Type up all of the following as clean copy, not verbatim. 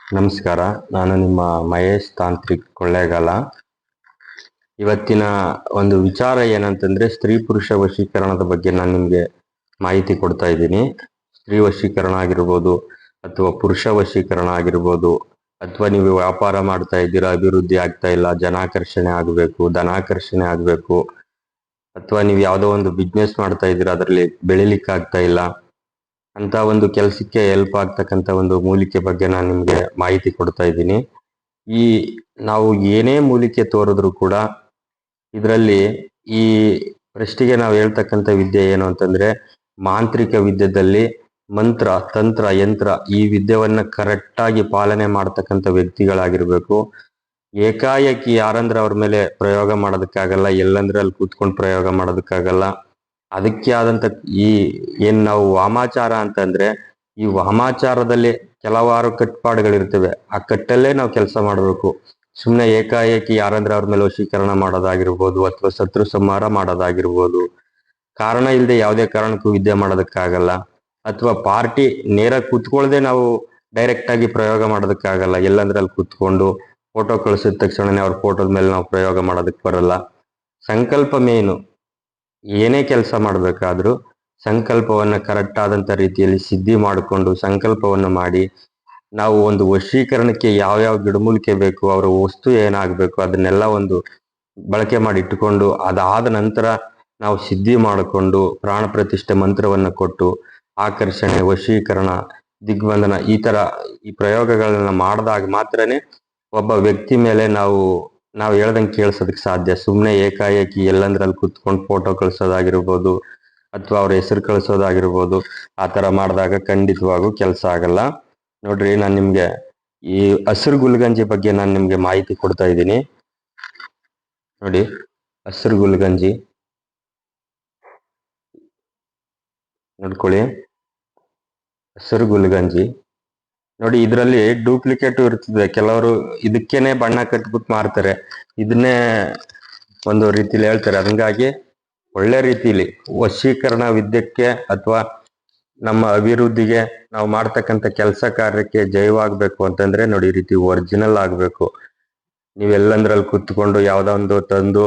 ನಮಸ್ಕಾರ. ನಾನು ನಿಮ್ಮ ಮಹೇಶ್ ತಾಂತ್ರಿಕ್ ಕೊಳ್ಳೇಗಾಲ. ಇವತ್ತಿನ ಒಂದು ವಿಚಾರ ಏನಂತಂದ್ರೆ ಸ್ತ್ರೀ ಪುರುಷ ವಶೀಕರಣದ ಬಗ್ಗೆ ನಾನು ನಿಮಗೆ ಮಾಹಿತಿ ಕೊಡ್ತಾ ಇದ್ದೀನಿ. ಸ್ತ್ರೀ ವಶೀಕರಣ ಆಗಿರ್ಬೋದು ಅಥವಾ ಪುರುಷ ವಶೀಕರಣ ಆಗಿರ್ಬೋದು, ಅಥವಾ ನೀವು ವ್ಯಾಪಾರ ಮಾಡ್ತಾ ಇದ್ದೀರಾ, ಅಭಿವೃದ್ಧಿ ಆಗ್ತಾ ಇಲ್ಲ, ಜನಾಕರ್ಷಣೆ ಆಗಬೇಕು, ಧನಾಕರ್ಷಣೆ ಆಗಬೇಕು, ಅಥವಾ ನೀವು ಯಾವುದೋ ಒಂದು ಬಿಸ್ನೆಸ್ ಮಾಡ್ತಾ ಇದ್ದೀರಾ, ಅದರಲ್ಲಿ ಬೆಳಿಲಿಕ್ಕೆ ಆಗ್ತಾ ಇಲ್ಲ ಅಂತ ಒಂದು ಕೆಲಸಕ್ಕೆ ಹೆಲ್ಪ್ ಆಗ್ತಕ್ಕಂಥ ಒಂದು ಮೂಲಿಕೆ ಬಗ್ಗೆ ನಾನು ನಿಮಗೆ ಮಾಹಿತಿ ಕೊಡ್ತಾ ಇದ್ದೀನಿ. ಈ ನಾವು ಏನೇ ಮೂಲಿಕೆ ತೋರಿದ್ರು ಕೂಡ ಇದರಲ್ಲಿ ಈ ಫಸ್ಟಿಗೆ ನಾವು ಹೇಳ್ತಕ್ಕಂಥ ವಿದ್ಯೆ ಏನು ಅಂತಂದ್ರೆ ಮಾಂತ್ರಿಕ ವಿದ್ಯೆದಲ್ಲಿ ಮಂತ್ರ, ತಂತ್ರ, ಯಂತ್ರ ಈ ವಿದ್ಯೆವನ್ನ ಕರೆಕ್ಟಾಗಿ ಪಾಲನೆ ಮಾಡ್ತಕ್ಕಂಥ ವ್ಯಕ್ತಿಗಳಾಗಿರ್ಬೇಕು. ಏಕಾಏಕಿ ಯಾರಂದ್ರೆ ಅವ್ರ ಮೇಲೆ ಪ್ರಯೋಗ ಮಾಡೋದಕ್ಕಾಗಲ್ಲ, ಎಲ್ಲಂದ್ರೆ ಅಲ್ಲಿ ಕೂತ್ಕೊಂಡು ಪ್ರಯೋಗ ಮಾಡೋದಕ್ಕಾಗಲ್ಲ. ಅದಕ್ಕೆ ಆದಂತ ಈ ಏನ್ ನಾವು ವಾಮಾಚಾರ ಅಂತಂದ್ರೆ ಈ ವಾಮಾಚಾರದಲ್ಲಿ ಕೆಲವಾರು ಕಟ್ಟುಪಾಡುಗಳಿರ್ತವೆ. ಆ ಕಟ್ಟಲ್ಲೇ ನಾವು ಕೆಲಸ ಮಾಡಬೇಕು. ಸುಮ್ಮನೆ ಏಕಾಏಕಿ ಯಾರಂದ್ರೆ ಅವ್ರ ಮೇಲೆ ವಶೀಕರಣ ಮಾಡೋದಾಗಿರ್ಬೋದು, ಅಥವಾ ಶತ್ರು ಸಂಹಾರ ಮಾಡೋದಾಗಿರ್ಬೋದು, ಕಾರಣ ಇಲ್ಲದೆ ಯಾವುದೇ ಕಾರಣಕ್ಕೂ ವಿದ್ಯೆ ಮಾಡೋದಕ್ಕಾಗಲ್ಲ. ಅಥವಾ ಪಾರ್ಟಿ ನೇರ ಕೂತ್ಕೊಳ್ಳದೆ ನಾವು ಡೈರೆಕ್ಟ್ ಆಗಿ ಪ್ರಯೋಗ ಮಾಡೋದಕ್ಕಾಗಲ್ಲ. ಎಲ್ಲಂದ್ರೆ ಅಲ್ಲಿ ಕೂತ್ಕೊಂಡು ಫೋಟೋ ಕಳಿಸಿದ ತಕ್ಷಣನೇ ಅವ್ರ ಫೋಟೋದ ಮೇಲೆ ನಾವು ಪ್ರಯೋಗ ಮಾಡೋದಕ್ಕೆ ಬರಲ್ಲ. ಸಂಕಲ್ಪ ಮೇನು. ಏನೇ ಕೆಲಸ ಮಾಡಬೇಕಾದ್ರೂ ಸಂಕಲ್ಪವನ್ನ ಕರೆಕ್ಟ್ ಆದಂತ ರೀತಿಯಲ್ಲಿ ಸಿದ್ಧಿ ಮಾಡಿಕೊಂಡು ಸಂಕಲ್ಪವನ್ನು ಮಾಡಿ ನಾವು ಒಂದು ವಶೀಕರಣಕ್ಕೆ ಯಾವ್ಯಾವ ಗಿಡಮೂಲಿಕೆ ಬೇಕು, ಅವರ ವಸ್ತು ಏನಾಗಬೇಕು ಅದನ್ನೆಲ್ಲ ಒಂದು ಬಳಕೆ ಮಾಡಿ ಇಟ್ಟುಕೊಂಡು ಅದಾದ ನಂತರ ನಾವು ಸಿದ್ಧಿ ಮಾಡಿಕೊಂಡು ಪ್ರಾಣ ಪ್ರತಿಷ್ಠೆ ಮಂತ್ರವನ್ನು ಕೊಟ್ಟು ಆಕರ್ಷಣೆ, ವಶೀಕರಣ, ದಿಗ್ಬಂಧನ ಈ ಪ್ರಯೋಗಗಳನ್ನ ಮಾಡಿದಾಗ ಮಾತ್ರನೇ ಒಬ್ಬ ವ್ಯಕ್ತಿ ಮೇಲೆ ನಾವು ಹೇಳ್ದಂಗೆ ಕೇಳಿಸೋದಕ್ಕೆ ಸಾಧ್ಯ. ಸುಮ್ಮನೆ ಏಕಾಏಕಿ ಎಲ್ಲಂದ್ರಲ್ಲಿ ಕುತ್ಕೊಂಡು ಫೋಟೋ ಕಳ್ಸೋದಾಗಿರ್ಬೋದು, ಅಥವಾ ಅವ್ರ ಹೆಸರು ಕಳಿಸೋದಾಗಿರ್ಬೋದು, ಆ ಥರ ಮಾಡಿದಾಗ ಖಂಡಿತವಾಗೂ ಕೆಲಸ ಆಗಲ್ಲ. ನೋಡ್ರಿ, ನಾನು ನಿಮ್ಗೆ ಈ ಹಸಿರು ಗುಲ್ಗಂಜಿ ಬಗ್ಗೆ ನಾನು ನಿಮ್ಗೆ ಮಾಹಿತಿ ಕೊಡ್ತಾ ಇದ್ದೀನಿ. ನೋಡಿ, ಹಸಿರು ಗುಲ್ಗಂಜಿ ನೋಡ್ಕೊಳ್ಳಿ. ಹಸಿರು ಗುಲ್ಗಂಜಿ ನೋಡಿ, ಇದರಲ್ಲಿ ಡೂಪ್ಲಿಕೇಟ್ ಇರ್ತದೆ. ಕೆಲವರು ಇದಕ್ಕೇನೆ ಬಣ್ಣ ಕಟ್ಬಿಟ್ಟು ಮಾರ್ತಾರೆ, ಇದನ್ನೇ ಒಂದು ರೀತಿಲಿ ಹೇಳ್ತಾರೆ. ಹಂಗಾಗಿ ಒಳ್ಳೆ ರೀತಿಲಿ ವಶೀಕರಣ ವಿದ್ಯೆಗೆ ಅಥವಾ ನಮ್ಮ ಅಭಿವೃದ್ಧಿಗೆ ನಾವು ಮಾಡ್ತಕ್ಕಂಥ ಕೆಲಸ ಕಾರ್ಯಕ್ಕೆ ಜಯವಾಗಬೇಕು ಅಂತಂದ್ರೆ ನೋಡಿ, ಈ ರೀತಿ ಒರಿಜಿನಲ್ ಆಗಬೇಕು. ನೀವೆಲ್ಲಂದ್ರಲ್ಲಿ ಕುತ್ಕೊಂಡು ಯಾವ್ದೋ ಒಂದು ತಂದು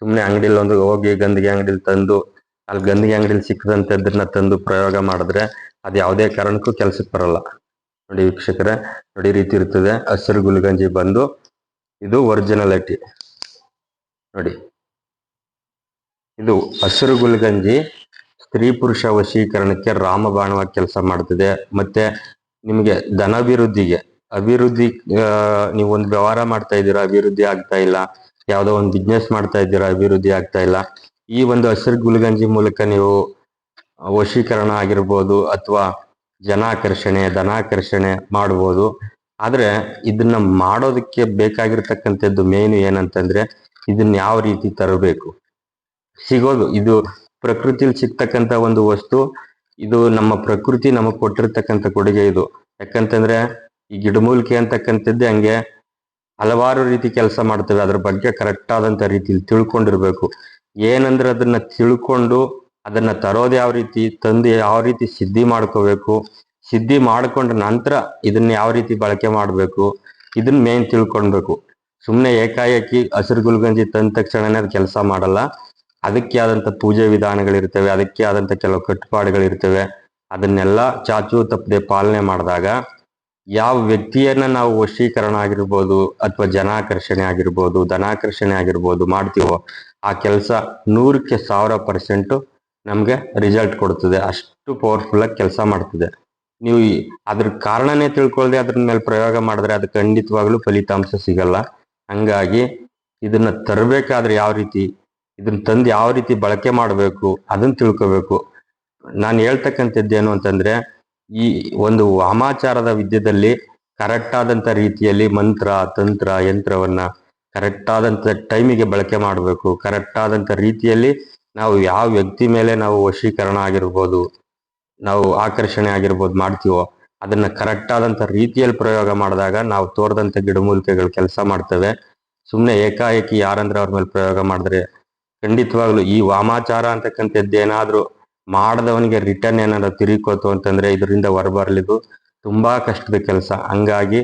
ಸುಮ್ಮನೆ ಅಂಗಡಿಲಿ ಒಂದು ಹೋಗಿ ಗಂದಿಗೆ ಅಂಗಡಿಲಿ ತಂದು ಅಲ್ಲಿ ಗಂದಿಗೆ ಅಂಗಡಿಲಿ ಸಿಕ್ಕದಂತದನ್ನ ತಂದು ಪ್ರಯೋಗ ಮಾಡಿದ್ರೆ ಅದು ಯಾವುದೇ ಕಾರಣಕ್ಕೂ ಕೆಲ್ಸಕ್ಕೆ ಬರಲ್ಲ. ನೋಡಿ ವೀಕ್ಷಕರೇ, ನೋಡಿ ರೀತಿ ಇರ್ತದೆ ಹಸಿರು ಗುಲ್ಗಂಜಿ ಬಂದು ಇದು ಒರಿಜಿನಾಲಿಟಿ. ನೋಡಿ, ಇದು ಹಸಿರು ಗುಲ್ಗಂಜಿ ಸ್ತ್ರೀ ಪುರುಷ ವಶೀಕರಣಕ್ಕೆ ರಾಮಬಾಣವಾಗಿ ಕೆಲಸ ಮಾಡ್ತದೆ. ಮತ್ತೆ ನಿಮಗೆ ಅಭಿವೃದ್ಧಿ ನೀವು ಒಂದು ವ್ಯವಹಾರ ಮಾಡ್ತಾ ಇದ್ದೀರಾ, ಅಭಿವೃದ್ಧಿ ಆಗ್ತಾ ಇಲ್ಲ, ಯಾವುದೋ ಒಂದು ಬಿಸ್ನೆಸ್ ಮಾಡ್ತಾ ಇದ್ದೀರಾ, ಅಭಿವೃದ್ಧಿ ಆಗ್ತಾ ಇಲ್ಲ, ಈ ಒಂದು ಹಸಿರು ಗುಲ್ಗಂಜಿ ಮೂಲಕ ನೀವು ವಶೀಕರಣ ಆಗಿರ್ಬೋದು ಅಥವಾ ಜನಾಕರ್ಷಣೆ, ಧನಾಕರ್ಷಣೆ ಮಾಡ್ಬೋದು. ಆದ್ರೆ ಇದನ್ನ ಮಾಡೋದಕ್ಕೆ ಬೇಕಾಗಿರ್ತಕ್ಕಂಥದ್ದು ಮೇನು ಏನಂತಂದ್ರೆ ಇದನ್ನ ಯಾವ ರೀತಿ ತರಬೇಕು. ಸಿಗೋದು ಇದು ಪ್ರಕೃತಿಲಿ ಸಿಗ್ತಕ್ಕಂಥ ಒಂದು ವಸ್ತು. ಇದು ನಮ್ಮ ಪ್ರಕೃತಿ ನಮಗ್ ಕೊಟ್ಟಿರ್ತಕ್ಕಂಥ ಕೊಡುಗೆ ಇದು. ಯಾಕಂತಂದ್ರೆ ಈ ಗಿಡಮೂಲಿಕೆ ಅಂತಕ್ಕಂಥದ್ದೇ ಹಂಗೆ ಹಲವಾರು ರೀತಿ ಕೆಲಸ ಮಾಡ್ತೇವೆ. ಅದ್ರ ಬಗ್ಗೆ ಕರೆಕ್ಟ್ ಆದಂತ ರೀತಿಲಿ ತಿಳ್ಕೊಂಡಿರ್ಬೇಕು. ಏನಂದ್ರೆ ಅದನ್ನ ತಿಳ್ಕೊಂಡು ಅದನ್ನ ತರೋದು ಯಾವ ರೀತಿ, ತಂದು ಯಾವ ರೀತಿ ಸಿದ್ಧಿ ಮಾಡ್ಕೋಬೇಕು, ಸಿದ್ಧಿ ಮಾಡ್ಕೊಂಡ ನಂತರ ಇದನ್ನ ಯಾವ ರೀತಿ ಬಳಕೆ ಮಾಡಬೇಕು, ಇದನ್ನ ಮೇನ್ ತಿಳ್ಕೊಳ್ಬೇಕು. ಸುಮ್ಮನೆ ಏಕಾಏಕಿ ಹಸಿರು ಗುಲ್ಗಂಜಿ ತಂದ ತಕ್ಷಣನೇ ಅದು ಕೆಲಸ ಮಾಡಲ್ಲ. ಅದಕ್ಕೆ ಆದಂತ ಪೂಜೆ ವಿಧಾನಗಳಿರ್ತವೆ, ಅದಕ್ಕೆ ಆದಂತ ಕೆಲವು ಕಟ್ಟುಪಾಡುಗಳಿರ್ತವೆ. ಅದನ್ನೆಲ್ಲ ಚಾಚು ತಪ್ಪದೆ ಪಾಲನೆ ಮಾಡಿದಾಗ ಯಾವ ವ್ಯಕ್ತಿಯನ್ನ ನಾವು ವಶೀಕರಣ ಆಗಿರ್ಬೋದು ಅಥವಾ ಜನಾಕರ್ಷಣೆ ಆಗಿರ್ಬೋದು, ಧನಾಕರ್ಷಣೆ ಆಗಿರ್ಬೋದು ಮಾಡ್ತೀವೋ ಆ ಕೆಲಸ 100ಕ್ಕೆ 1000% ನಮ್ಗೆ ರಿಸಲ್ಟ್ ಕೊಡ್ತದೆ. ಅಷ್ಟು ಪವರ್ಫುಲ್ ಆಗಿ ಕೆಲಸ ಮಾಡ್ತದೆ. ನೀವು ಅದ್ರ ಕಾರಣನೇ ತಿಳ್ಕೊಳ್ದೆ ಅದ್ರ ಮೇಲೆ ಪ್ರಯೋಗ ಮಾಡಿದ್ರೆ ಅದು ಖಂಡಿತವಾಗ್ಲೂ ಫಲಿತಾಂಶ ಸಿಗಲ್ಲ. ಹಂಗಾಗಿ ಇದನ್ನ ತರಬೇಕಾದ್ರೆ ಯಾವ ರೀತಿ, ಇದನ್ನ ತಂದು ಯಾವ ರೀತಿ ಬಳಕೆ ಮಾಡಬೇಕು ಅದನ್ನ ತಿಳ್ಕೋಬೇಕು. ನಾನು ಹೇಳ್ತಕ್ಕಂಥದ್ದೇನು ಅಂತಂದ್ರೆ ಈ ಒಂದು ವಾಮಾಚಾರದ ವಿದ್ಯೆದಲ್ಲಿ ಕರೆಕ್ಟ್ ಆದಂತ ರೀತಿಯಲ್ಲಿ ಮಂತ್ರ, ತಂತ್ರ, ಯಂತ್ರವನ್ನ ಕರೆಕ್ಟ್ ಆದಂತ ಟೈಮಿಗೆ ಬಳಕೆ ಮಾಡಬೇಕು. ಕರೆಕ್ಟ್ ಆದಂತ ರೀತಿಯಲ್ಲಿ ನಾವು ಯಾವ ವ್ಯಕ್ತಿ ಮೇಲೆ ನಾವು ವಶೀಕರಣ ಆಗಿರ್ಬೋದು, ನಾವು ಆಕರ್ಷಣೆ ಆಗಿರ್ಬೋದು ಮಾಡ್ತೀವೋ ಅದನ್ನ ಕರೆಕ್ಟ್ ಆದಂತ ರೀತಿಯಲ್ಲಿ ಪ್ರಯೋಗ ಮಾಡಿದಾಗ ನಾವು ತೋರದಂತ ಗಿಡಮೂಲಿಕೆಗಳು ಕೆಲಸ ಮಾಡ್ತವೆ. ಸುಮ್ಮನೆ ಏಕಾಏಕಿ ಯಾರಂದ್ರೆ ಅವ್ರ ಮೇಲೆ ಪ್ರಯೋಗ ಮಾಡಿದ್ರೆ ಖಂಡಿತವಾಗ್ಲು ಈ ವಾಮಾಚಾರ ಅಂತಕ್ಕಂಥದ್ದೇನಾದ್ರೂ ಮಾಡದವನಿಗೆ ರಿಟರ್ನ್ ಏನಾದ್ರು ತಿರುಕೋತು ಅಂತಂದ್ರೆ ಇದರಿಂದ ಹೊರಬರ್ಲಿದ್ದು ತುಂಬಾ ಕಷ್ಟದ ಕೆಲಸ. ಹಂಗಾಗಿ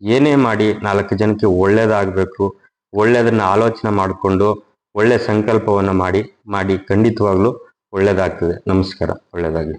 ಏನೇ ಮಾಡಿ 4 ಜನಕ್ಕೆ ಒಳ್ಳೇದಾಗಬೇಕು, ಒಳ್ಳೇದನ್ನ ಆಲೋಚನೆ ಮಾಡಿಕೊಂಡು ಒಳ್ಳೆ ಸಂಕಲ್ಪವನ್ನ ಮಾಡಿ ಖಂಡಿತವಾಗ್ಲೂ ಒಳ್ಳೇದಾಗ್ತದೆ. ನಮಸ್ಕಾರ, ಒಳ್ಳೇದಾಗಲಿ.